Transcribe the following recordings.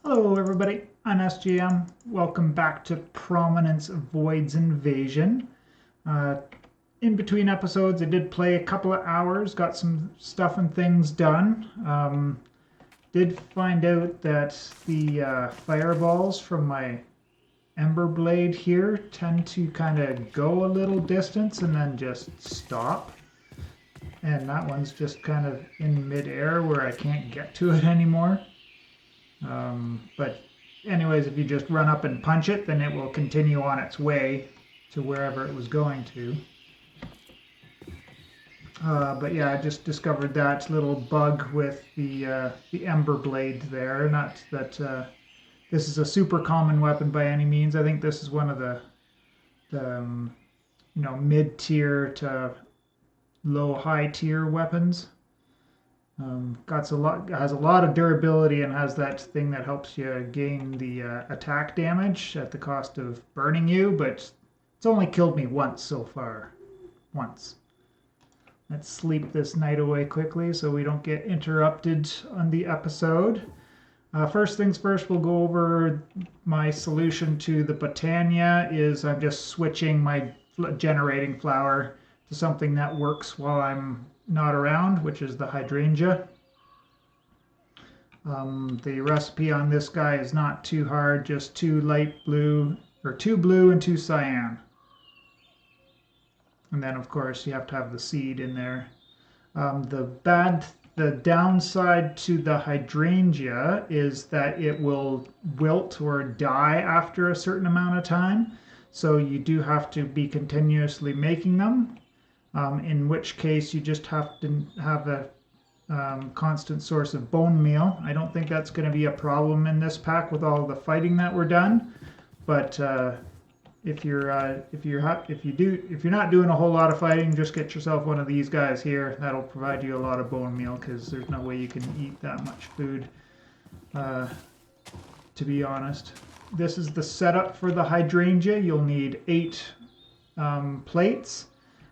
Hello everybody, I'm SGM. Welcome back to Prominence Voids Invasion. Uh, in between episodes I did play a couple of hours, got some stuff and things done. Did find out that the fireballs from my Ember Blade here tend to kind of go a little distance and then just stop. And that one's just kind of in midair where I can't get to it anymore. But anyways, if you just run up and punch it, then it will continue on its way to wherever it was going to. But yeah, I just discovered that little bug with the Ember Blade there. Not that this is a super common weapon by any means. I think this is one of the mid-tier to low-high tier weapons. Has a lot of durability and has that thing that helps you gain the attack damage at the cost of burning you, but it's only killed me once so far. Once. Let's sleep this night away quickly so we don't get interrupted on the episode. First things first, we'll go over my solution to the Botania is I'm just switching my generating flower to something that works while I'm not around, which is the hydrangea. The recipe on this guy is not too hard, just two blue and two cyan. And then of course you have to have the seed in there. The downside to the hydrangea is that it will wilt or die after a certain amount of time. So you do have to be continuously making them. In which case you just have to have a constant source of bone meal. I don't think that's going to be a problem in this pack with all the fighting that we're done. But if you're not doing a whole lot of fighting, just get yourself one of these guys here. That'll provide you a lot of bone meal because there's no way you can eat that much food. To be honest, this is the setup for the hydrangea. You'll need 8 plates.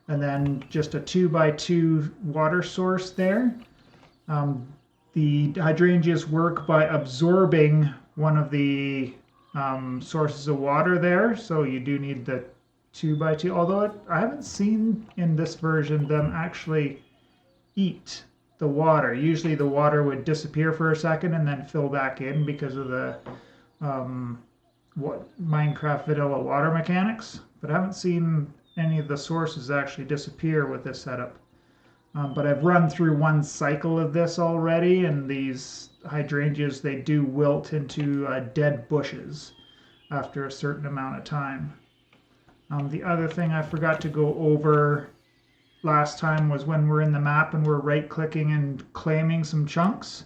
And then just a 2x2 water source there. The hydrangeas work by absorbing one of the sources of water there, so you do need the 2x2. Although I haven't seen in this version them actually eat the water. Usually the water would disappear for a second and then fill back in because of the Minecraft vanilla water mechanics. But I haven't seen any of the sources actually disappear with this setup. But I've run through one cycle of this already, and these hydrangeas, they do wilt into dead bushes after a certain amount of time. The other thing I forgot to go over last time was when we're in the map and we're right-clicking and claiming some chunks.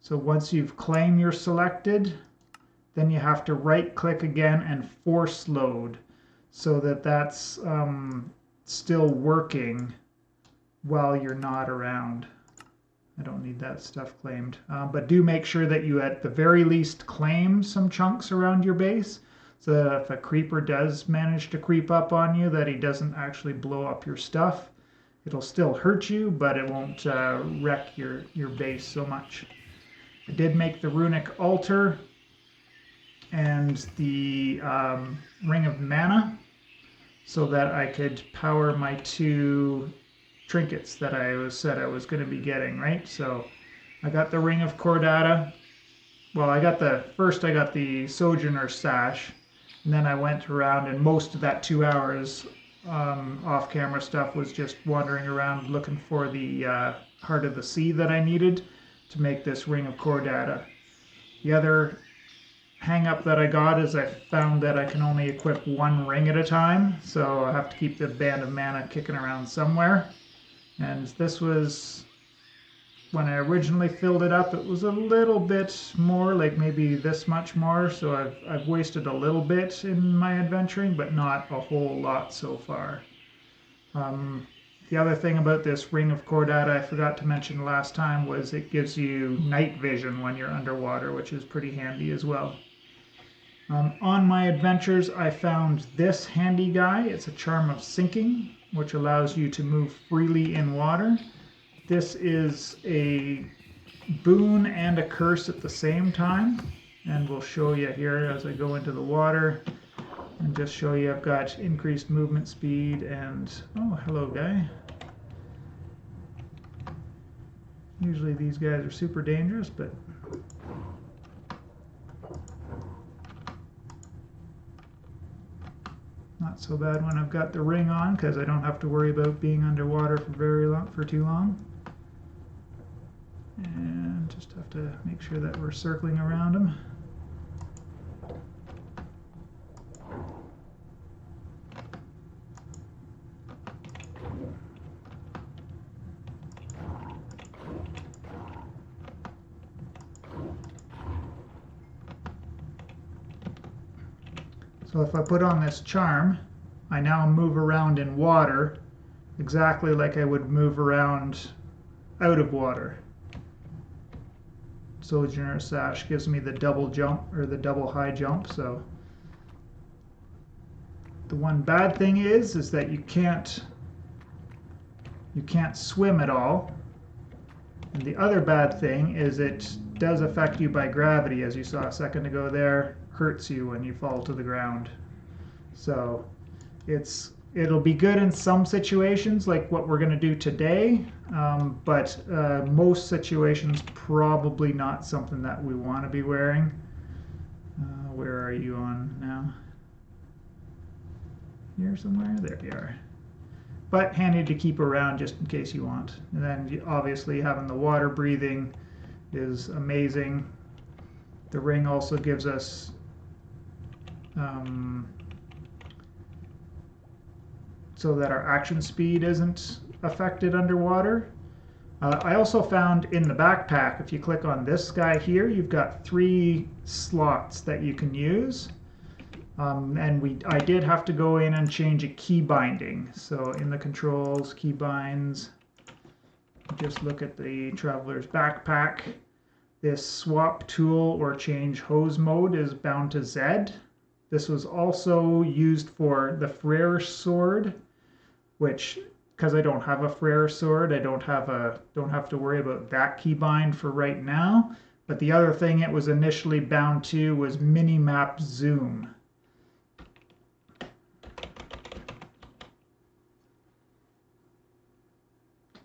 So once you've claimed your selected, then you have to right-click again and force load, so that that's still working while you're not around. I don't need that stuff claimed. But do make sure that you at the very least claim some chunks around your base, so that if a creeper does manage to creep up on you, that he doesn't actually blow up your stuff. It'll still hurt you, but it won't wreck your base so much. I did make the runic altar and the ring of mana, so that I could power my 2 trinkets that I said I was going to be getting, right? So I got the ring of Cordata. Well, I got the Sojourner sash, and then I went around, and most of that 2 hours off-camera stuff was just wandering around looking for the Heart of the Sea that I needed to make this ring of Cordata. The other hang up that I got is I found that I can only equip 1 ring at a time, so I have to keep the Band of Mana kicking around somewhere. And this was, when I originally filled it up, it was a little bit more, like maybe this much more, so I've wasted a little bit in my adventuring, but not a whole lot so far. The other thing about this Ring of Cordata I forgot to mention last time was it gives you night vision when you're underwater, which is pretty handy as well. On my adventures, I found this handy guy. It's a Charm of Sinking, which allows you to move freely in water. This is a boon and a curse at the same time. And we'll show you here as I go into the water and just show you I've got increased movement speed and, oh, hello guy. Usually these guys are super dangerous, but not so bad when I've got the ring on, because I don't have to worry about being underwater for too long. And just have to make sure that we're circling around them. So if I put on this charm, I now move around in water exactly like I would move around out of water. Sojourner Sash gives me the double jump, or the double high jump. So the one bad thing is that you can't swim at all. And the other bad thing is it does affect you by gravity, as you saw a second ago there. Hurts you when you fall to the ground. So it'll be good in some situations like what we're going to do today, but most situations probably not something that we want to be wearing. Where are you on now? Here somewhere? There you are. But handy to keep around just in case you want. And then obviously having the water breathing is amazing. The ring also gives us so that our action speed isn't affected underwater. I also found in the backpack, if you click on this guy here, you've got 3 slots that you can use. And I did have to go in and change a key binding. So in the controls, key binds, just look at the traveler's backpack. This swap tool or change hose mode is bound to Z. This was also used for the Frere sword, which, because I don't have a Frere sword, I don't have to worry about that keybind for right now. But the other thing it was initially bound to was minimap zoom.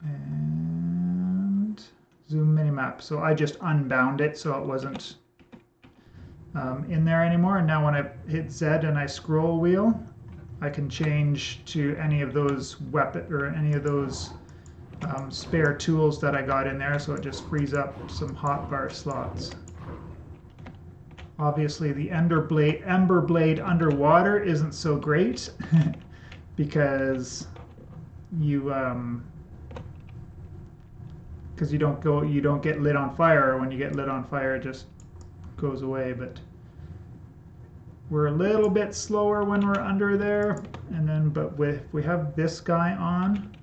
And zoom minimap. So I just unbound it so it wasn't in there anymore. And now when I hit Z and I scroll wheel, I can change to any of those spare tools that I got in there. So it just frees up some hotbar slots. Obviously, the Ember Blade underwater isn't so great because you don't get lit on fire. When you get lit on fire, it just goes away. But we're a little bit slower when we're under there, and then if we have this guy on,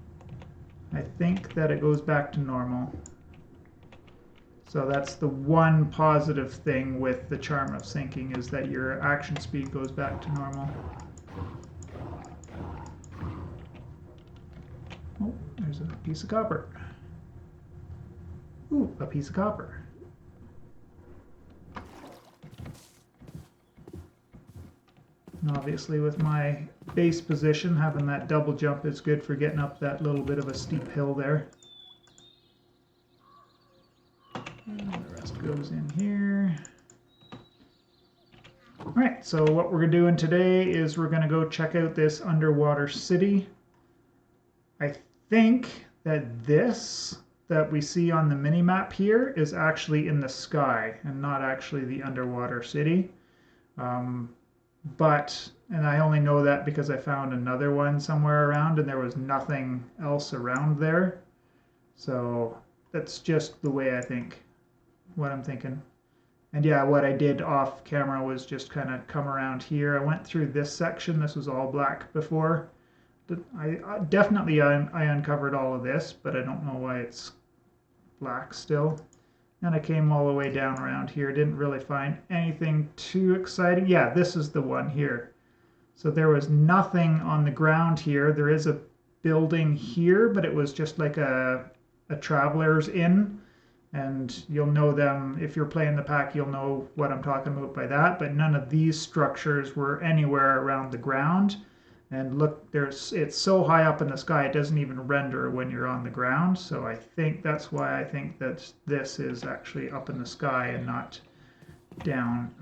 I think that it goes back to normal. So that's the one positive thing with the Charm of Sinking, is that your action speed goes back to normal. Oh, there's a piece of copper. Ooh, a piece of copper. And obviously with my base position, having that double jump is good for getting up that little bit of a steep hill there. And the rest goes in here. Alright, so what we're doing today is we're going to go check out this underwater city. I think that this that we see on the mini-map here is actually in the sky and not actually the underwater city. And I only know that because I found another one somewhere around and there was nothing else around there. So that's just the way I think, what I'm thinking. And yeah, what I did off camera was just kind of come around here. I went through this section. This was all black before. I definitely uncovered all of this, but I don't know why it's black still. And I came all the way down around here. Didn't really find anything too exciting. Yeah, this is the one here. So there was nothing on the ground here. There is a building here, but it was just like a traveler's inn. and you'll know them. If you're playing the pack, you'll know what I'm talking about by that. But none of these structures were anywhere around the ground. And look, it's so high up in the sky, it doesn't even render when you're on the ground. So I think that's why I think that this is actually up in the sky and not down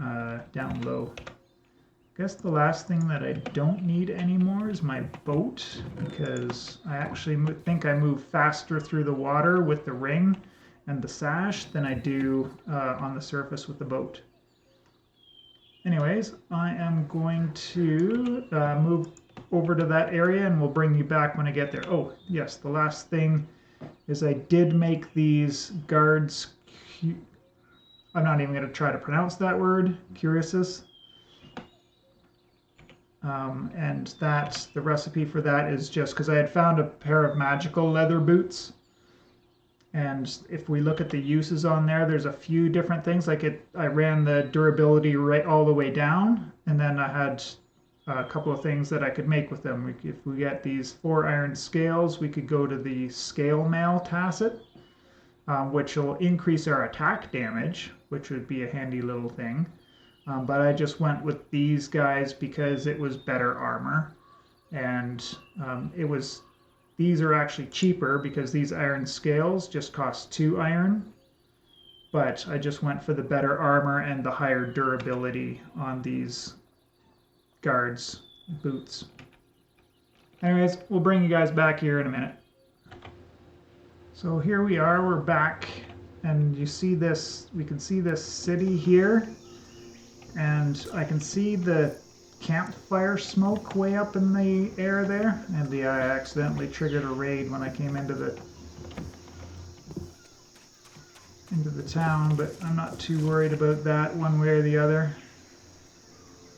low. I guess the last thing that I don't need anymore is my boat, because I actually think I move faster through the water with the ring and the sash than I do on the surface with the boat. Anyways, I am going to move over to that area, and we'll bring you back when I get there. Oh, yes, the last thing is I did make these guards. I'm not even going to try to pronounce that word, curiouses. And the recipe for that is just because I had found a pair of magical leather boots. And if we look at the uses on there, there's a few different things. Like I ran the durability right all the way down, and then I had a couple of things that I could make with them. If we get these 4 iron scales, we could go to the scale mail tacit, which will increase our attack damage, which would be a handy little thing. But I just went with these guys because it was better armor, and these are actually cheaper because these iron scales just cost 2 iron. But I just went for the better armor and the higher durability on these guards' boots. Anyways, we'll bring you guys back here in a minute. So here we are, we're back, and you see this, we can see this city here. And I can see the campfire smoke way up in the air there. And I accidentally triggered a raid when I came into the town, but I'm not too worried about that one way or the other.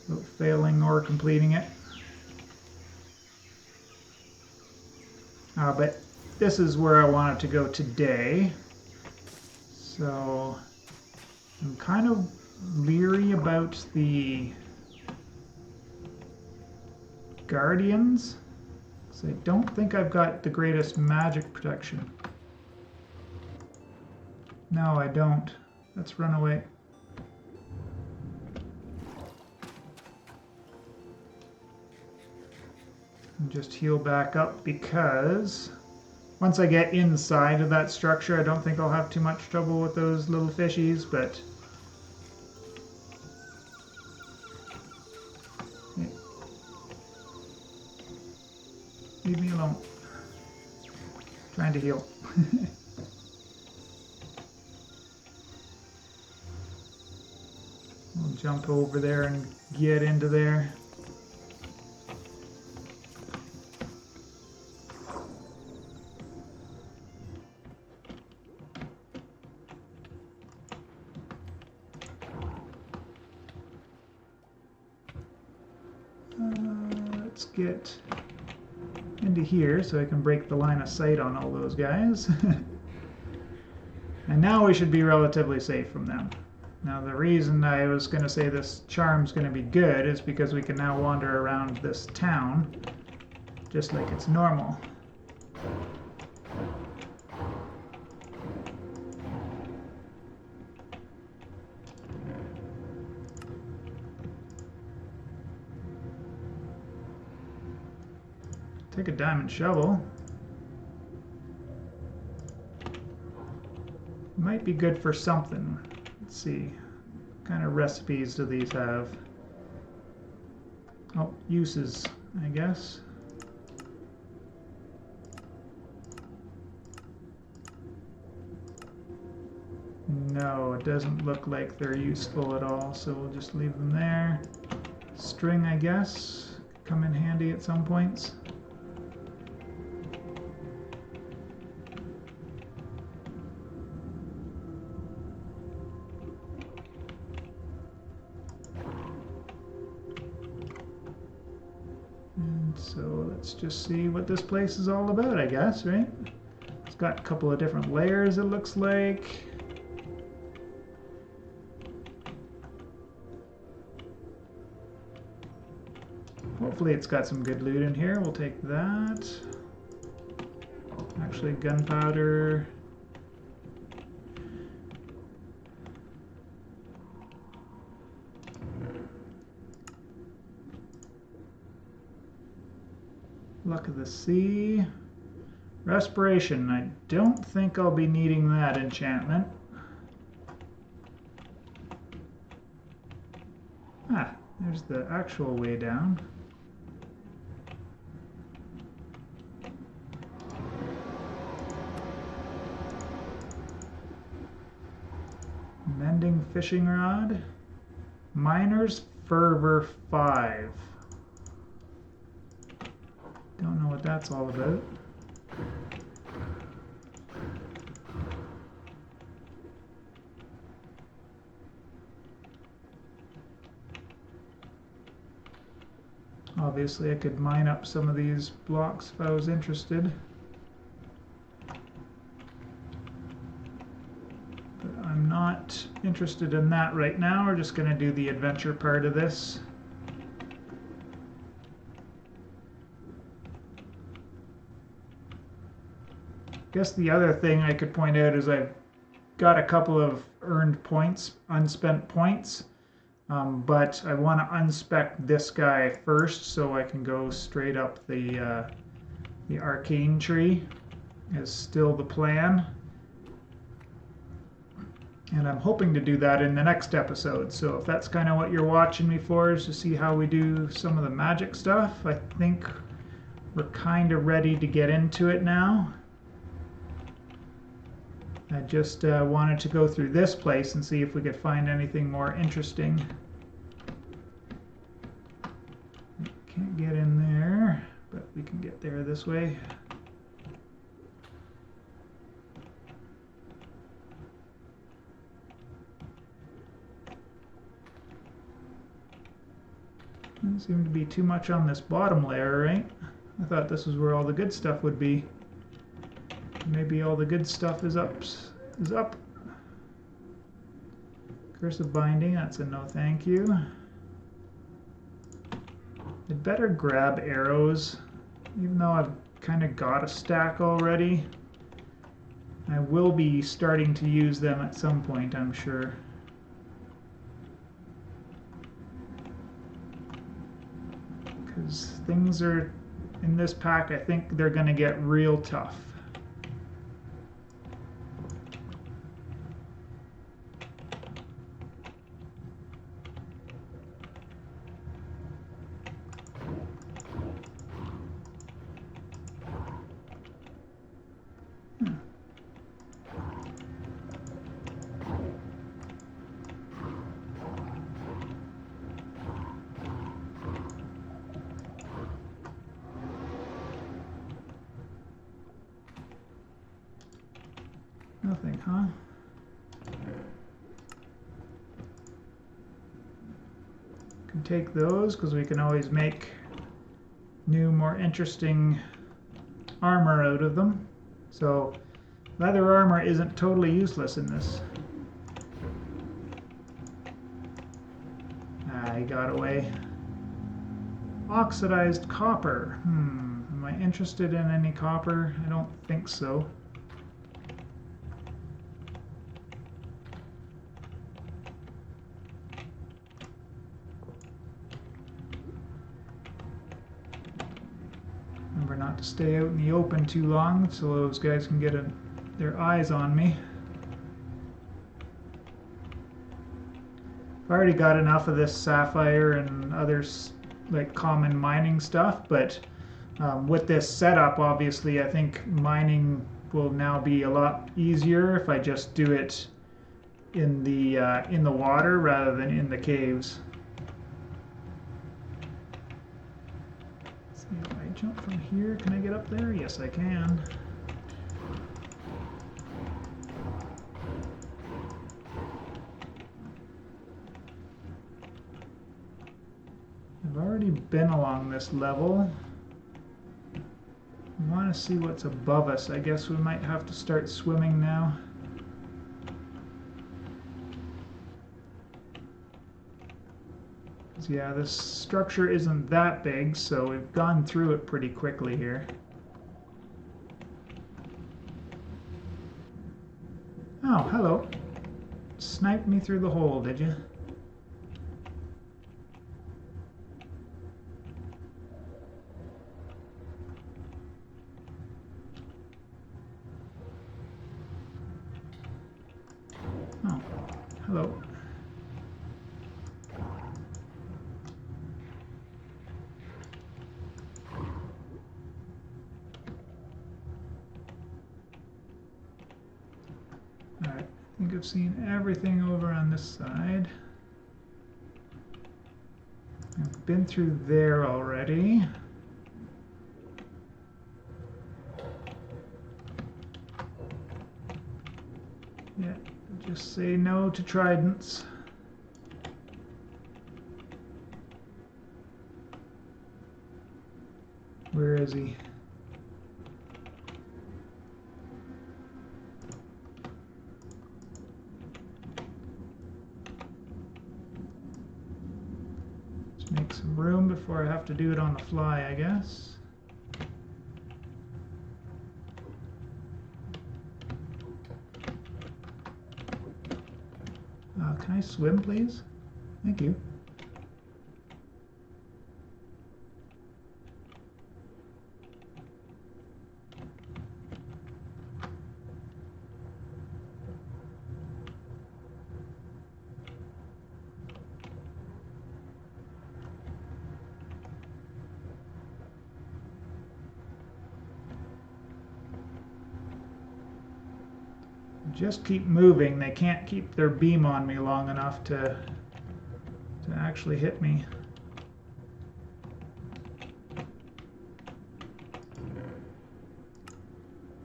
About failing or completing it. But this is where I wanted to go today. So I'm kind of leery about the guardians, because I don't think I've got the greatest magic protection. No, I don't. Let's run away. And just heal back up, because once I get inside of that structure, I don't think I'll have too much trouble with those little fishies, but leave me alone. Trying to heal. We'll jump over there and get into there. Let's get into here so I can break the line of sight on all those guys. And now we should be relatively safe from them. Now the reason I was going to say this charm's going to be good is because we can now wander around this town just like it's normal. Take a diamond shovel. Might be good for something. Let's see. What kind of recipes do these have? Oh, uses, I guess. No, it doesn't look like they're useful at all, so we'll just leave them there. String, I guess, come in handy at some points. So let's just see what this place is all about, I guess, right? It's got a couple of different layers, it looks like. Hopefully it's got some good loot in here. We'll take that. Actually, gunpowder. Luck of the Sea. Respiration. I don't think I'll be needing that enchantment. Ah, there's the actual way down. Mending fishing rod. Miner's Fervor 5. Don't know what that's all about. Obviously, I could mine up some of these blocks if I was interested. But I'm not interested in that right now. We're just going to do the adventure part of this. I guess the other thing I could point out is I've got a couple of earned points, unspent points. But I want to unspec this guy first so I can go straight up the arcane tree is still the plan. And I'm hoping to do that in the next episode. So if that's kind of what you're watching me for, is to see how we do some of the magic stuff, I think we're kind of ready to get into it now. I just wanted to go through this place and see if we could find anything more interesting. Can't get in there, but we can get there this way. Doesn't seem to be too much on this bottom layer, right? I thought this was where all the good stuff would be. Maybe all the good stuff is up. Curse of Binding, that's a no thank you. I'd better grab arrows, even though I've kind of got a stack already. I will be starting to use them at some point, I'm sure. Because things are, in this pack, I think they're going to get real tough. Nothing, huh? Can take those because we can always make new, more interesting armor out of them. So leather armor isn't totally useless in this. Ah, he got away. Oxidized copper. Am I interested in any copper? I don't think so. Remember not to stay out in the open too long so those guys can get their eyes on me. I've already got enough of this sapphire and others like common mining stuff, but with this setup, obviously, I think mining will now be a lot easier if I just do it in the water rather than in the caves. Let's see if I jump from here. Can I get up there? Yes, I can. I've already been along this level. I want to see what's above us. I guess we might have to start swimming now. Yeah, this structure isn't that big, so we've gone through it pretty quickly here. Oh, hello. Sniped me through the hole, did you? have seen everything over on this side. I've been through there already. Yeah, just say no to tridents. Where is he? Let's make some room before I have to do it on the fly, I guess. Can I swim, please? Thank you. Just keep moving. They can't keep their beam on me long enough to actually hit me.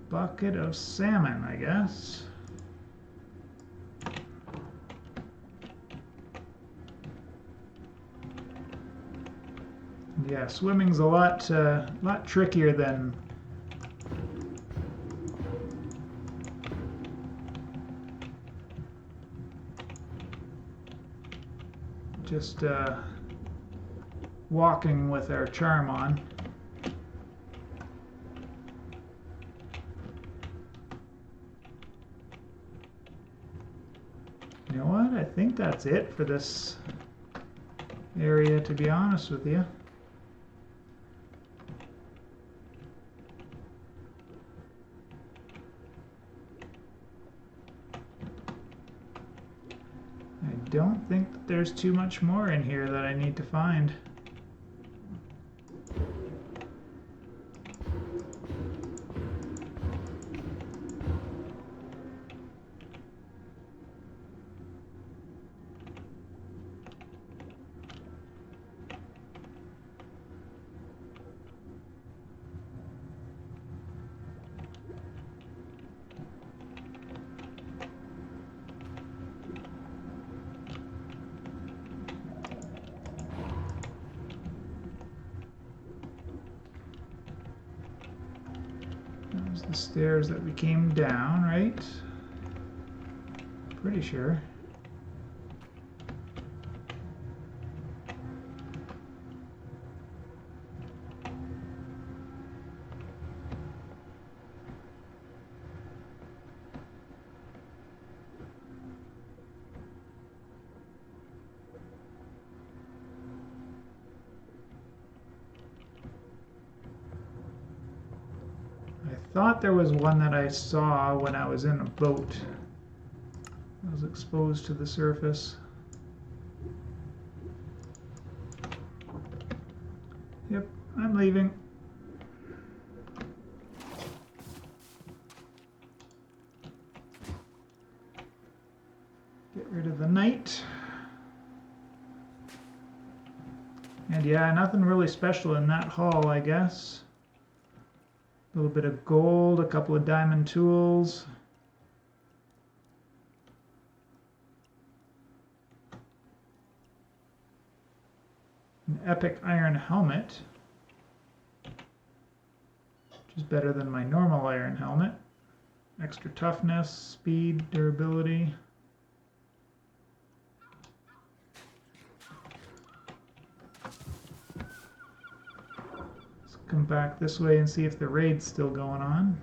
Bucket of salmon, I guess. Yeah, swimming's a lot trickier than just walking with our charm on. You know what? I think that's it for this area, to be honest with you. I don't think that there's too much more in here that I need to find. There's the stairs that we came down, right? Pretty sure. I thought there was one that I saw when I was in a boat. I was exposed to the surface. Yep, I'm leaving. Get rid of the night. And yeah, nothing really special in that haul, I guess. A little bit of gold, a couple of diamond tools. An epic iron helmet, which is better than my normal iron helmet. Extra toughness, speed, durability. Come back this way and see if the raid's still going on.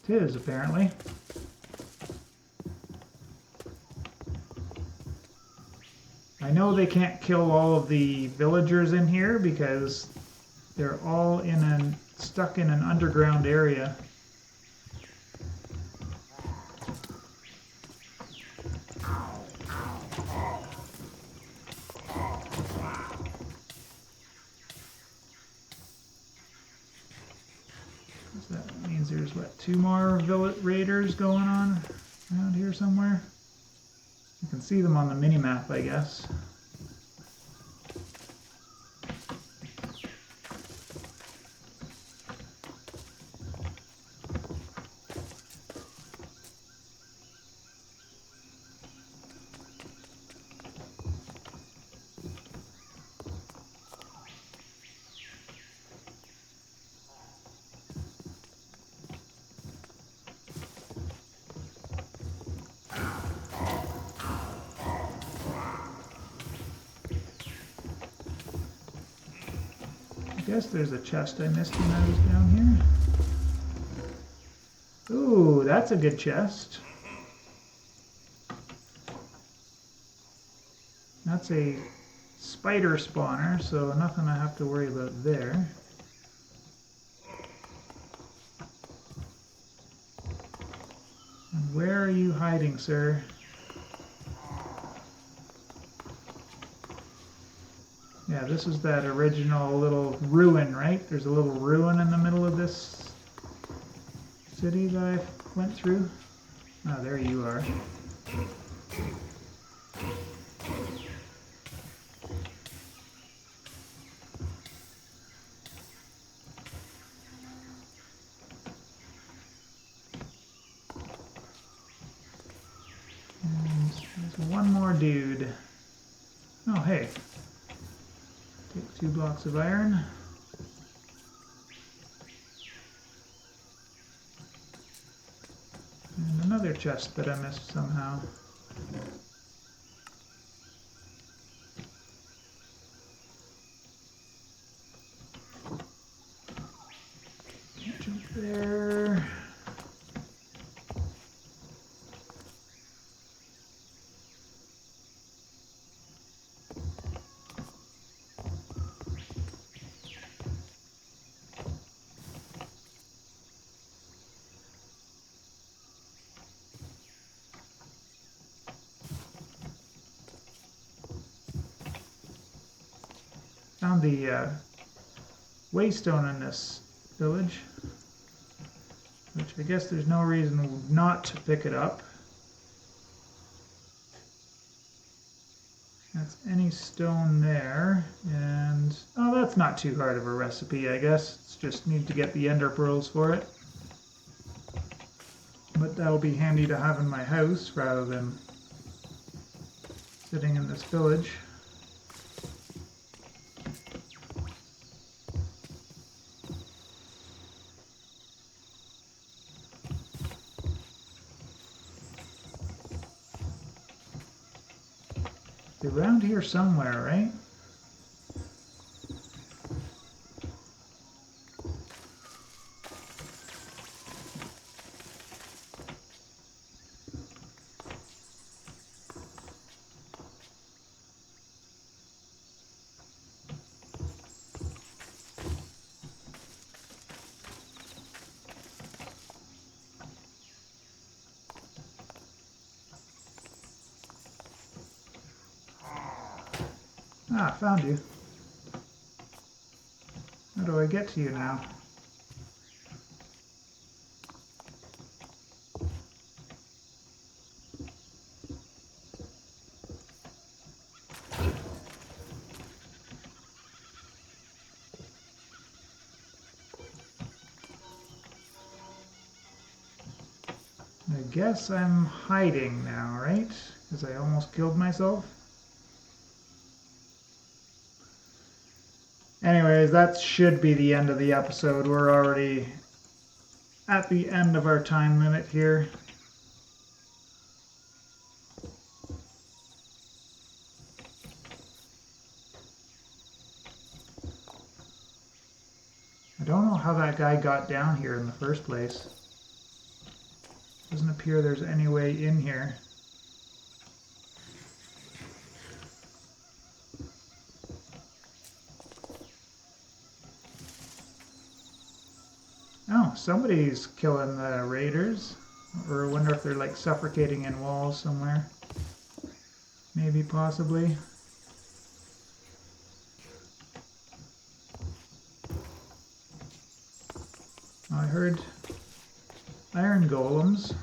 It is, apparently. I know they can't kill all of the villagers in here because they're all stuck in an underground area. That means there's, what, 2 more raiders going on? Around here somewhere. You can see them on the mini-map, I guess. I guess there's a chest I missed when I was down here. Ooh, that's a good chest. That's a spider spawner, so nothing I have to worry about there. And where are you hiding, sir? Yeah, this is that original little ruin, right? There's a little ruin in the middle of this city that I went through. Oh, there you are. And there's one more dude. Oh, hey. Take 2 blocks of iron. And another chest that I missed somehow. Can't jump there. Found the waystone in this village, which I guess there's no reason not to pick it up. That's any stone there, and oh, that's not too hard of a recipe, I guess. It's just need to get the ender pearls for it. But that'll be handy to have in my house rather than sitting in this village. Around here somewhere, right? Ah, found you. How do I get to you now? I guess I'm hiding now, right? Because I almost killed myself. Anyways, that should be the end of the episode. We're already at the end of our time limit here. I don't know how that guy got down here in the first place. Doesn't appear there's any way in here. Oh, somebody's killing the raiders. Or I wonder if they're like suffocating in walls somewhere. Maybe, possibly. I heard iron golems.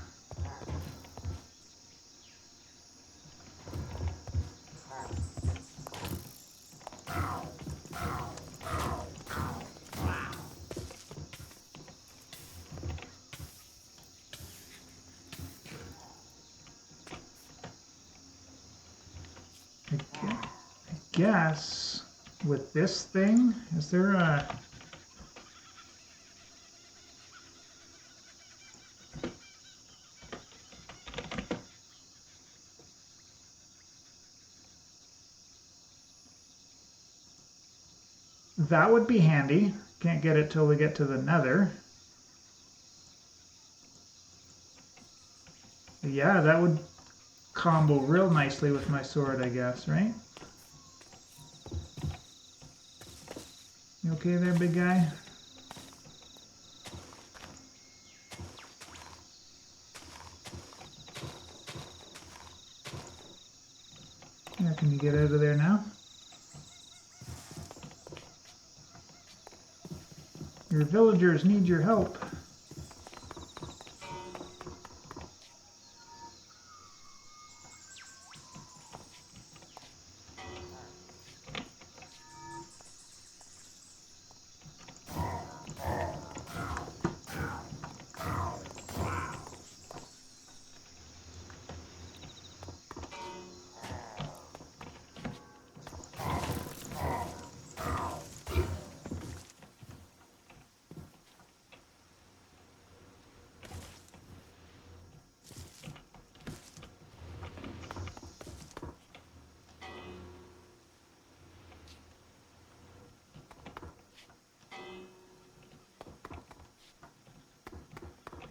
I guess with this thing, is there a... That would be handy. Can't get it till we get to the nether. Yeah, that would combo real nicely with my sword, I guess, right? You okay there, big guy? Yeah, can you get out of there now? Your villagers need your help.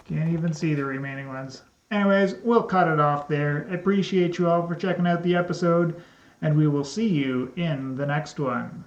Can't even see the remaining ones. Anyways, we'll cut it off there. I appreciate you all for checking out the episode, and we will see you in the next one.